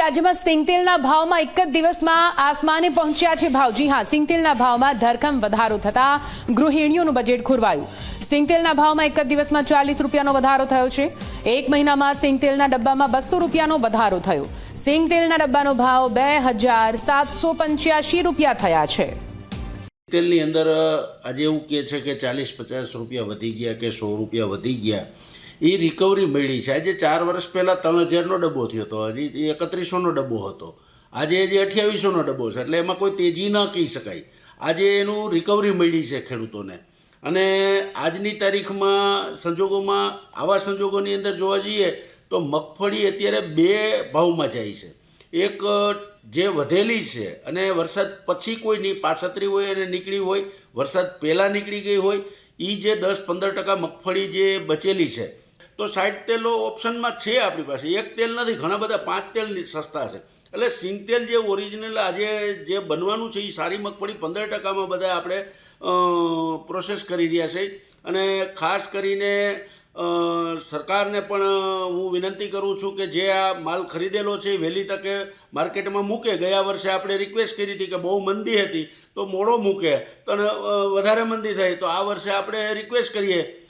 રાજ્યમાં સિંગતેલના ભાવમાં એક જ દિવસમાં આસમાને પહોંચ્યા છે ભાવ। જી હા, સિંગતેલના ભાવમાં ધરખમ વધારો થતા ગૃહિણીઓનું બજેટ ખોરવાયું। સિંગતેલના ભાવમાં એક જ દિવસમાં 40 રૂપિયાનો વધારો થયો છે। એક મહિનામાં સિંગતેલના ડબ્બામાં 200 રૂપિયાનો વધારો થયો। સિંગતેલના ડબ્બાનો ભાવ 2785 રૂપિયા થયા છે। તેલની અંદર આજે એવું કહે છે કે 40-50 રૂપિયા વધી ગયા કે 100 રૂપિયા વધી ગયા। એ રિકવરી મળી છે। આજે 4 વર્ષ પહેલાં 3000નો ડબ્બો થયો હતો, હજી 3100નો ડબ્બો હતો, આજે હજી 2800નો ડબ્બો છે। એટલે એમાં કોઈ તેજી ન કહી શકાય। આજે એનું રિકવરી મળી છે ખેડૂતોને। અને આજની તારીખમાં સંજોગોમાં આવા સંજોગોની અંદર જોવા જઈએ તો મગફળી અત્યારે 2 ભાવમાં જાય છે। એક જે વધેલી છે અને વરસાદ પછી કોઈની પાછતરી હોય અને નીકળી હોય, વરસાદ પહેલાં નીકળી ગઈ હોય, એ જે 10-15% મગફળી જે બચેલી છે તો 60 તેલો ઓપ્શનમાં છે આપણી પાસે। એક તેલ નથી, ઘણા બધા 5 તેલ સસ્તા છે। એટલે સિંગતેલ જે ઓરિજિનલ આજે જે બનવાનું છે એ સારી મગફળી 15%માં બધા આપણે પ્રોસેસ કરી રહ્યા છે। અને ખાસ કરીને સરકારને પણ હું વિનંતી કરું છું કે જે આ માલ ખરીદેલો છે એ વહેલી તકે માર્કેટમાં મૂકે। ગયા વર્ષે આપણે રિક્વેસ્ટ કરી હતી કે બહુ મંદી હતી તો મોડો મૂકે, પણ વધારે મંદી થઈ તો આ વર્ષે આપણે રિક્વેસ્ટ કરીએ